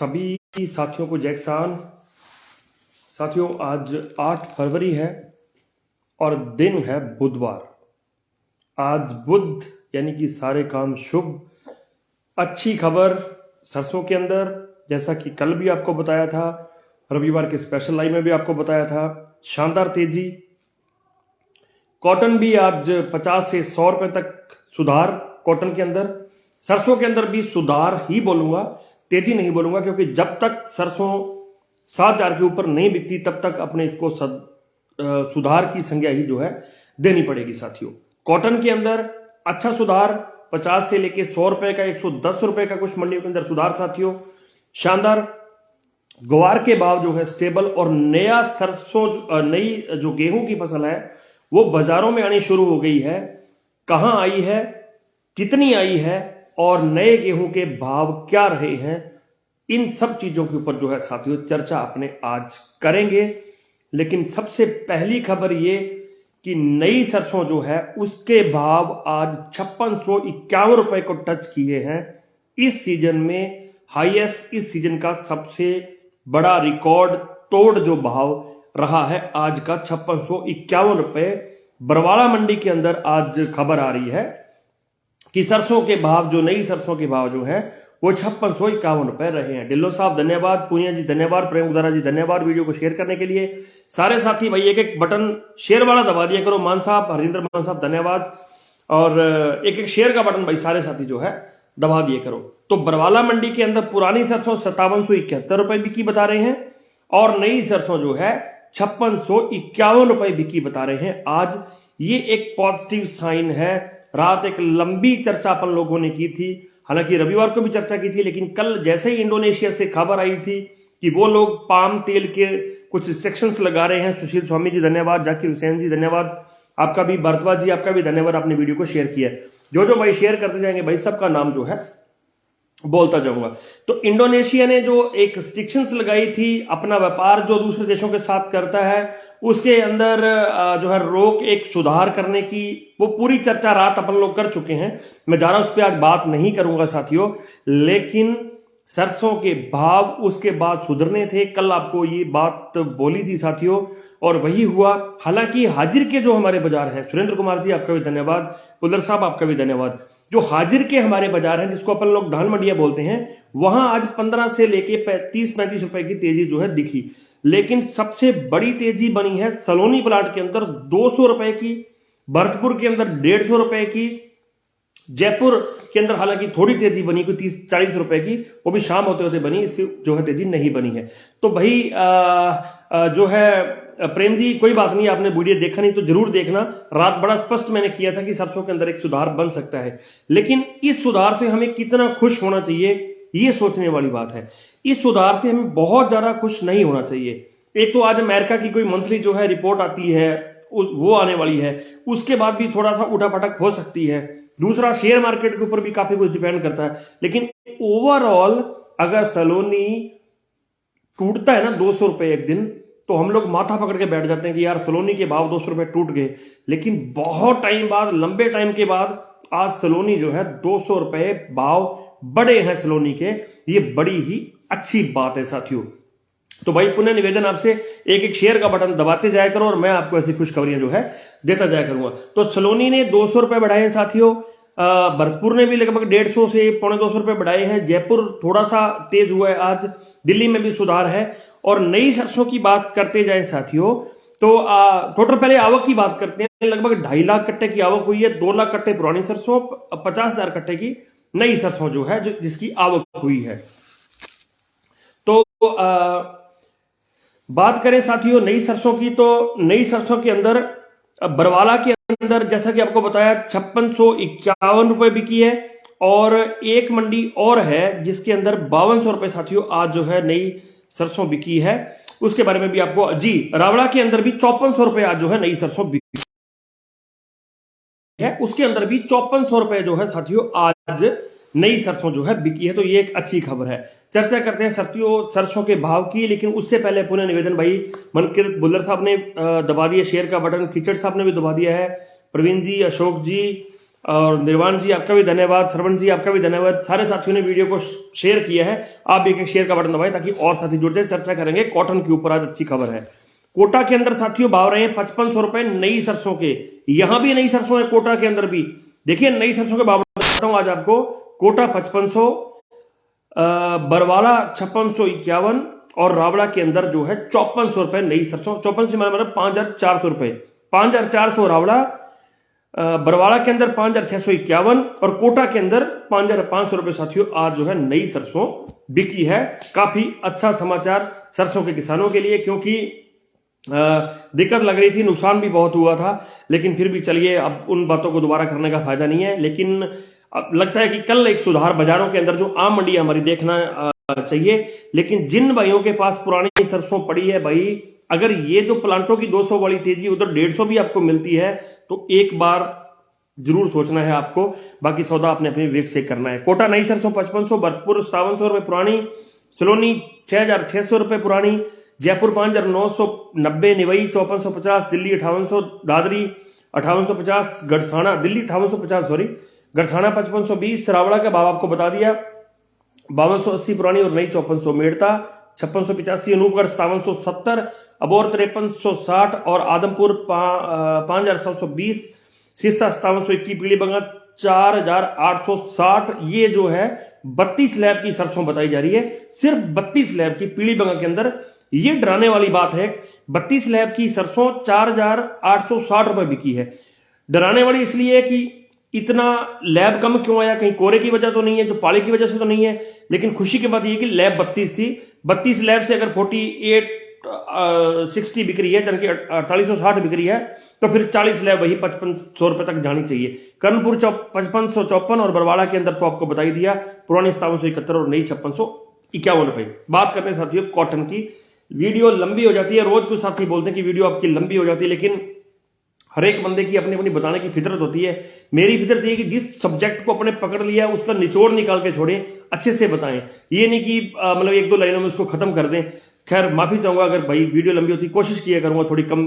सभी साथियों को जय किसान। साथियों, आज 8 फरवरी है और दिन है बुधवार। आज बुध यानी कि सारे काम शुभ। अच्छी खबर सरसों के अंदर, जैसा कि कल भी आपको बताया था, रविवार के स्पेशल लाइव में भी आपको बताया था, शानदार तेजी। कॉटन भी आज 50 से 100 रुपए तक सुधार कॉटन के अंदर। सरसों के अंदर भी सुधार ही बोलूंगा, तेजी नहीं बोलूंगा, क्योंकि जब तक सरसों 7,000 के ऊपर नहीं बिकती तब तक अपने इसको सुधार की संज्ञा ही जो है देनी पड़ेगी। साथियों, कॉटन के अंदर अच्छा सुधार 50 से लेके 100 रुपए का, 110 रुपए का कुछ मंडियों के अंदर सुधार। साथियों, शानदार। ग्वार के भाव जो है स्टेबल, और नया सरसों नई जो गेहूं की फसल है वो बाजारों में आनी शुरू हो गई है। कहां आई है, कितनी आई है और नए गेहूं के भाव क्या रहे हैं, इन सब चीजों के ऊपर जो है साथियों चर्चा अपने आज करेंगे। लेकिन सबसे पहली खबर ये कि नई सरसों जो है उसके भाव आज 5651 रुपए को टच किए हैं। इस सीजन में हाईएस्ट, इस सीजन का सबसे बड़ा रिकॉर्ड तोड़ जो भाव रहा है आज का 5651 रुपए। बरवाला मंडी के अंदर आज खबर आ रही है कि सरसों के भाव, जो नई सरसों के भाव जो है वो 5651 रुपए रहे हैं। डिल्लो साहब धन्यवाद, पूनिया जी धन्यवाद, प्रेम उदारा जी धन्यवाद वीडियो को शेयर करने के लिए। सारे साथी भाई एक एक बटन शेयर वाला दबा दिया करो। मान साहब, हरिंद्र मान साहब धन्यवाद, और एक एक शेयर का बटन भाई सारे साथी जो है दबा दिए करो। तो बरवाला मंडी के अंदर पुरानी सरसों 5771 रुपए बिकी बता रहे हैं और नई सरसों जो है 5651 रुपए बिकी बता रहे हैं आज। ये एक पॉजिटिव साइन है। रात एक लंबी चर्चा अपन लोगों ने की थी, हालांकि रविवार को भी चर्चा की थी, लेकिन कल जैसे ही इंडोनेशिया से खबर आई थी कि वो लोग पाम तेल के कुछ रिस्ट्रिक्शंस लगा रहे हैं। सुशील स्वामी जी धन्यवाद, जाकिर हुसैन जी धन्यवाद, आपका भी, भारद्वाज जी आपका भी धन्यवाद, आपने वीडियो को शेयर किया। जो भाई शेयर करते जाएंगे भाई सबका नाम जो है बोलता जाऊंगा। तो इंडोनेशिया ने जो एक रिस्ट्रिक्शंस लगाई थी, अपना व्यापार जो दूसरे देशों के साथ करता है उसके अंदर जो है रोक, एक सुधार करने की, वो पूरी चर्चा रात अपन लोग कर चुके हैं। मैं ज्यादा उस पर आज बात नहीं करूंगा साथियों। लेकिन सरसों के भाव उसके बाद सुधरने थे, कल आपको ये बात बोली थी साथियों, और वही हुआ। हालांकि हाजिर के जो हमारे बाजार हैं, सुरेंद्र कुमार जी आपका भी धन्यवाद, कुलर साहब आपका भी धन्यवाद, जो हाजिर के हमारे बाजार हैं जिसको अपन लोग धान मंडिया बोलते हैं, वहां आज 15 से लेके 30-35 रुपए की तेजी जो है दिखी। लेकिन सबसे बड़ी तेजी बनी है सलोनी प्लाट के अंदर 200 रुपए की, भरतपुर के अंदर 150 रुपए की, जयपुर के अंदर हालांकि थोड़ी तेजी बनी, कोई 30-40 रुपए की, वो भी शाम होते होते बनी, इससे जो है तेजी नहीं बनी है। तो भाई जो है प्रेम जी, कोई बात नहीं, आपने वीडियो देखा नहीं तो जरूर देखना। रात बड़ा स्पष्ट मैंने किया था कि सरसों के अंदर एक सुधार बन सकता है, लेकिन इस सुधार से हमें कितना खुश होना चाहिए ये सोचने वाली बात है। इस सुधार से हमें बहुत ज्यादा खुश नहीं होना चाहिए। एक तो आज अमेरिका की कोई मंथली जो है रिपोर्ट आती है, वो आने वाली है, उसके बाद भी थोड़ा सा उठापटक हो सकती है। दूसरा, शेयर मार्केट के ऊपर भी काफी कुछ डिपेंड करता है। लेकिन ओवरऑल अगर सलोनी टूटता है ना 200 रुपए एक दिन, तो हम लोग माथा पकड़ के बैठ जाते हैं कि यार सलोनी के भाव 200 रुपए टूट गए। लेकिन बहुत टाइम बाद, लंबे टाइम के बाद आज सलोनी जो है 200 रुपए भाव बड़े हैं सलोनी के, ये बड़ी ही अच्छी बात है साथियों। तो भाई पुनः निवेदन आपसे, एक एक शेयर का बटन दबाते जाया करो और मैं आपको ऐसी खुशखबरियां जो है देता जाया करूंगा। तो सलोनी ने 200 रुपए बढ़ाए हैं साथियों, भरतपुर ने भी लगभग 150 से 250 रुपए बढ़ाए हैं, जयपुर थोड़ा सा तेज हुआ है आज, दिल्ली में भी सुधार है। और नई सरसों की बात करते जाए साथियों, तो टोटल पहले आवक की बात करते हैं। लगभग 2.5 लाख कट्टे की आवक हुई है, 2 लाख कट्टे पुरानी सरसों, 50,000 कट्टे की नई सरसों जो है जिसकी आवक हुई है। तो बात करें साथियों नई सरसों की, तो नई सरसों के अंदर बरवाला के अंदर जैसा कि आपको बताया 5651 रुपए बिकी है, और एक मंडी और है जिसके अंदर 5200 रुपए साथियों आज जो है नई सरसों बिकी है। उसके बारे में भी आपको जी, रावड़ा के अंदर भी 5400 रुपए आज जो है नई सरसों बिकी है, उसके अंदर भी 5400 रुपए जो है साथियों आज नई सरसों जो है बिकी है। तो ये एक अच्छी खबर है। चर्चा करते हैं सरसों के भाव की, लेकिन उससे पहले पुनः निवेदन, भाई मनकीरत बुल्लर साहब ने दबा दिया शेयर का बटन, किचड़ साहब ने भी दबा दिया है, प्रवीण जी, अशोक जी, और निर्वाण जी आपका भी धन्यवाद, श्रवण जी आपका भी धन्यवाद। सारे साथियों ने वीडियो को शेयर किया है, आप भी एक शेयर का बटन दबाएं ताकि और साथी जुड़ जाए। चर्चा करेंगे कॉटन के ऊपर, आज अच्छी खबर है। कोटा के अंदर साथियों भाव रहे हैं 5500 रुपए नई सरसों के। यहां भी नई सरसों है, कोटा के अंदर भी देखिए नई सरसों के भाव बताता हूं आज आपको। कोटा 5500, बरवाला 5651 और रावड़ा के अंदर जो है 5400 रुपए नई सरसों। 54 से मतलब 5400 रुपए, 5400 रावड़ा, बरवाड़ा के अंदर 5651 और कोटा के अंदर 5500 रुपए साथियों आज जो है नई सरसों बिकी है। काफी अच्छा समाचार सरसों के किसानों के लिए, क्योंकि दिक्कत लग रही थी, नुकसान भी बहुत हुआ था, लेकिन फिर भी चलिए अब उन बातों को दोबारा करने का फायदा नहीं है। लेकिन अब लगता है कि कल एक सुधार बाजारों के अंदर, जो आम मंडी हमारी देखना चाहिए। लेकिन जिन भाइयों के पास पुरानी सरसों पड़ी है भाई, अगर ये जो प्लांटों की 200 वाली तेजी उधर 150 भी आपको मिलती है तो एक बार जरूर सोचना है आपको। बाकी सौदा अपने अपने विवेक से करना है। कोटा नई सरसों 5500, भरतपुर 5700 रुपए पुरानी, सलोनी 6600 रुपए पुरानी, जयपुर 5990, निवई 5450, दिल्ली 5800, दादरी 5850, गड़साना दिल्ली 5850 सॉरी, गड़साना 5520। रावड़ा का भाव आपको बता दिया 5280 पुरानी और नई 5400, मेड़ता 5685, अनूपगढ़ 5770, अबोर 5360 और आदमपुर 5720, सिरसा 5721, पीलीबंगा 4860। ये जो है 32 लैब की सरसों बताई जा रही है, सिर्फ 32 लैब की पीलीबंगा के अंदर। ये डराने वाली बात है, 32 लैब की सरसों 4860 रुपए बिकी है। डराने वाली इसलिए कि इतना लैब कम क्यों आया, कहीं कोरे की वजह तो नहीं है, जो पाले की वजह से तो नहीं है। लेकिन खुशी की बात यह कि लैब 32 थी, 32 लैब से अगर 4860 बिक रही है, यानी कि 4860 बिक रही है, तो फिर 40 लैब वही 5500 रुपए तक जानी चाहिए। कर्णपुर 5554 और बरवाड़ा के अंदर तो आपको बताई दिया, पुरानी 5771 और नई 5651 रुपए। बात करते हैं साथियों कॉटन की। वीडियो लंबी हो जाती है, रोज कुछ साथी बोलते हैं कि वीडियो आपकी लंबी हो जाती है, लेकिन हर एक बंदे की अपनी अपनी बताने की फितरत होती है। मेरी फितरत ये कि जिस सब्जेक्ट को अपने पकड़ लिया उसका निचोड़ निकाल के छोड़े, अच्छे से बताएं। ये नहीं कि मतलब एक दो लाइनों में उसको खत्म कर दें। खैर माफी चाहूंगा अगर भाई वीडियो लंबी होती, कोशिश किया करूंगा थोड़ी कम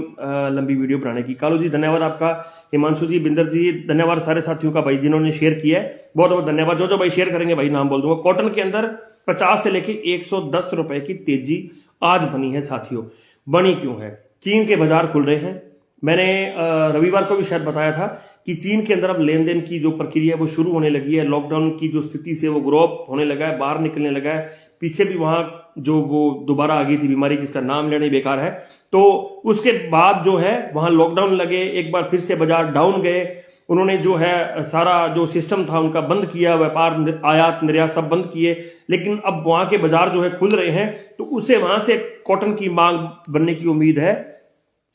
लंबी वीडियो बनाने की। कालू जी धन्यवाद आपका, हिमांशु जी, बिंदर जी धन्यवाद, सारे साथियों का भाई जिन्होंने शेयर किया है बहुत बहुत धन्यवाद। जो जो भाई शेयर करेंगे भाई नाम बोल दूंगा। कॉटन के अंदर 50 से लेके 110 रुपए की तेजी आज बनी है साथियों। बनी क्यों है? चीन के बाजार खुल रहे हैं। मैंने रविवार को भी शायद बताया था कि चीन के अंदर अब लेन देन की जो प्रक्रिया है वो शुरू होने लगी है। लॉकडाउन की जो स्थिति से वो ग्रो अप होने लगा है, बाहर निकलने लगा है। पीछे भी वहां जो वो दोबारा आ गई थी बीमारी जिसका नाम लेना ही बेकार है, तो उसके बाद जो है वहां लॉकडाउन लगे, एक बार फिर से बाजार डाउन गए। उन्होंने जो है सारा जो सिस्टम था उनका बंद किया, व्यापार आयात निर्यात सब बंद किए। लेकिन अब वहां के बाजार जो है खुल रहे हैं, तो उससे वहां से कॉटन की मांग बनने की उम्मीद है।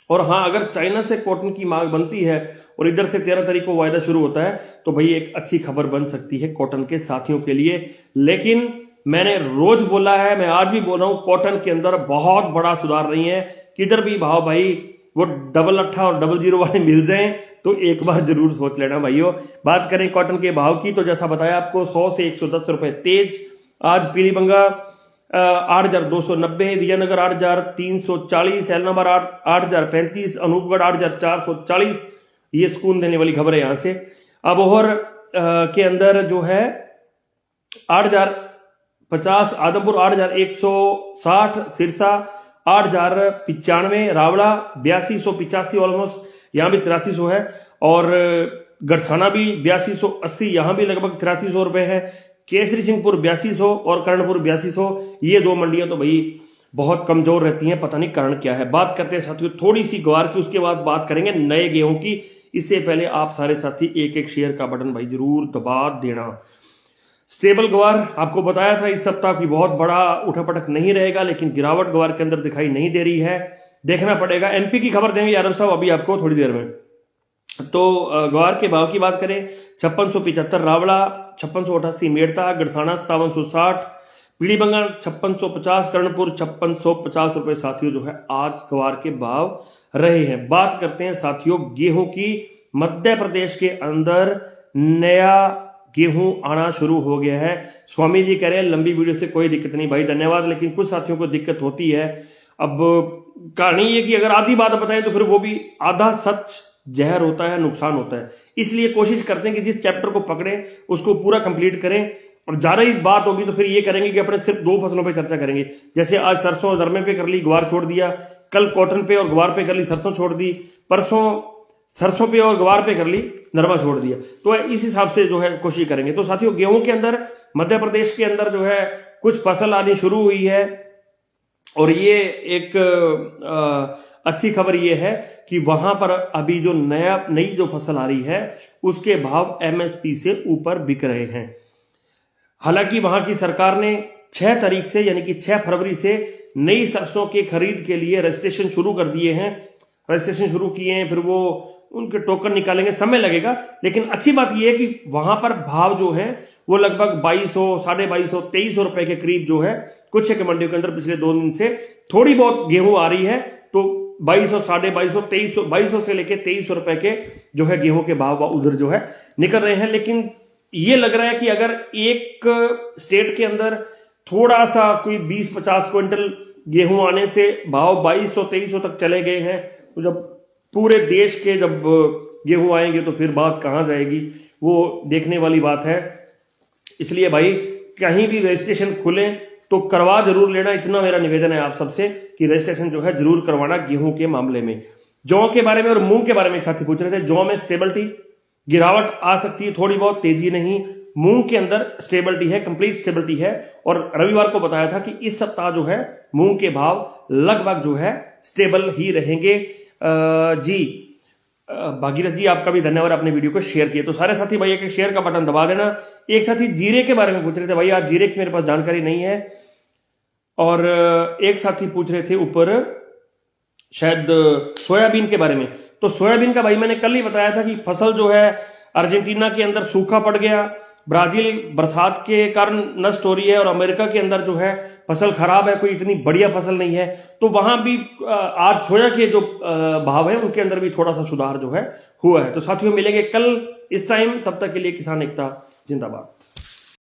और हाँ, अगर चाइना से कॉटन की मांग बनती है और इधर से 13 तारीख को वायदा शुरू होता है, तो भाई एक अच्छी खबर बन सकती है कॉटन के साथियों के लिए। लेकिन मैंने रोज बोला है, मैं आज भी बोल रहा हूं, कॉटन के अंदर बहुत बड़ा सुधार नहीं है। किधर भी भाव भाई वो 88 और 00 वाले मिल जाएं तो एक बार जरूर सोच लेना भाइयों। बात करें कॉटन के भाव की, तो जैसा बताया आपको 100 से 110 रुपए तेज। आज पीलीबंगा 8290, विजयनगर 8340, एलनाबाद 8035, अनूपगढ़ 8440। ये सुकून देने वाली खबर है यहां से। अबोहर के अंदर जो है 8050, आदमपुर 8160, सिरसा 8095, रावड़ा 8285 ऑलमोस्ट, यहां भी 8300 है। और गड़साना भी 8280, यहां भी लगभग 8300 रुपए है। केसरी सिंहपुर 8200 और कर्णपुर 8200। ये दो मंडियां तो भाई बहुत कमजोर रहती हैं, पता नहीं कारण क्या है। बात करते हैं साथियों थोड़ी सी ग्वार की, उसके बाद बात करेंगे नए गेहूं की। इससे पहले आप सारे साथी एक एक शेयर का बटन भाई जरूर दबा देना। स्टेबल ग्वार आपको बताया था इस सप्ताह की बहुत बड़ा उठापटक नहीं रहेगा, लेकिन गिरावट ग्वार के अंदर दिखाई नहीं दे रही है, देखना पड़ेगा। एमपी की खबर देंगे यादव साहब अभी आपको थोड़ी देर में। तो ग्वार के भाव की बात करें, 5675 रावड़ा, 5688 मेड़ता, गड़साना 5760, पीलीबंगा 5650, कर्णपुर 5650 रुपए साथियों जो है आज ग्वार के भाव रहे हैं। बात करते हैं साथियों गेहूं की। मध्य प्रदेश के अंदर नया गेहूं आना शुरू हो गया है। स्वामी जी कह रहे हैं लंबी वीडियो से कोई दिक्कत नहीं भाई, धन्यवाद। लेकिन कुछ साथियों को दिक्कत होती है। अब कहानी ये कि अगर आधी बात बताएं तो फिर वो भी आधा सच जहर होता है, नुकसान होता है। इसलिए कोशिश करते हैं कि जिस चैप्टर को पकड़े उसको पूरा कंप्लीट करें, और ज्यादा ही बात होगी तो फिर ये करेंगे कि अपने सिर्फ 2 फसलों पे चर्चा करेंगे। जैसे आज सरसों और दरमे पे कर ली, ग्वार छोड़ दिया, कल कॉटन पे और ग्वार पे कर ली, सरसों छोड़ दी, परसों सरसों पे और ग्वार पे कर ली, नरमा छोड़ दिया। तो इस हिसाब से जो है कोशिश करेंगे। तो साथियों, गेहूं के अंदर मध्य प्रदेश के अंदर जो है कुछ फसल आनी शुरू हुई है, और ये एक अच्छी खबर ये है कि वहां पर अभी जो नई जो फसल आ रही है उसके भाव एमएसपी से ऊपर बिक रहे हैं। हालांकि वहां की सरकार ने 6 तारीख से यानी कि 6 फरवरी से नई सरसों के खरीद के लिए रजिस्ट्रेशन शुरू कर दिए हैं, रजिस्ट्रेशन शुरू किए हैं, फिर वो उनके टोकन निकालेंगे, समय लगेगा। लेकिन अच्छी बात यह है कि वहां पर भाव जो है वो लगभग 2200, 2250, 2300 रुपए के करीब जो है कुछ एक मंडियों के अंदर पिछले 2 दिन से थोड़ी बहुत गेहूं आ रही है। तो 2200, 2250, 2300, 2200 से लेके 2300 रुपए के जो है गेहूं के भाव उधर जो है निकल रहे हैं। लेकिन ये लग रहा है कि अगर एक स्टेट के अंदर थोड़ा सा कोई 20-50 क्विंटल गेहूं आने से भाव 2200-2300 तक चले गए हैं, तो जब पूरे देश के जब गेहूं आएंगे तो फिर बात कहां जाएगी, वो देखने वाली बात है। इसलिए भाई कहीं भी रजिस्ट्रेशन खुले तो करवा जरूर लेना, इतना मेरा निवेदन है आप सबसे कि रजिस्ट्रेशन जो है जरूर करवाना गेहूं के मामले में। जौ के बारे में और मूंग के बारे में साथी पूछ रहे थे। जौ में स्टेबिलिटी, गिरावट आ सकती है थोड़ी बहुत, तेजी नहीं। मूंग के अंदर स्टेबिलिटी है, कंप्लीट स्टेबिलिटी है। और रविवार को बताया था कि इस सप्ताह जो है मूंग के भाव लगभग जो है स्टेबल ही रहेंगे। जी भागीरथ जी, आपका भी धन्यवाद, अपने वीडियो को शेयर किए। तो सारे साथी भैया के शेयर का बटन दबा देना। एक साथी जीरे के बारे में पूछ रहे थे, भैया जीरे की मेरे पास जानकारी नहीं है। और एक साथी पूछ रहे थे ऊपर शायद सोयाबीन के बारे में। तो सोयाबीन का भाई मैंने कल ही बताया था कि फसल जो है अर्जेंटीना के अंदर सूखा पड़ गया, ब्राजील बरसात के कारण नष्ट हो रही है, और अमेरिका के अंदर जो है फसल खराब है, कोई इतनी बढ़िया फसल नहीं है। तो वहां भी आज सोया के जो भाव है उनके अंदर भी थोड़ा सा सुधार जो है हुआ है। तो साथियों, मिलेंगे कल इस टाइम, तब तक के लिए किसान एकता जिंदाबाद।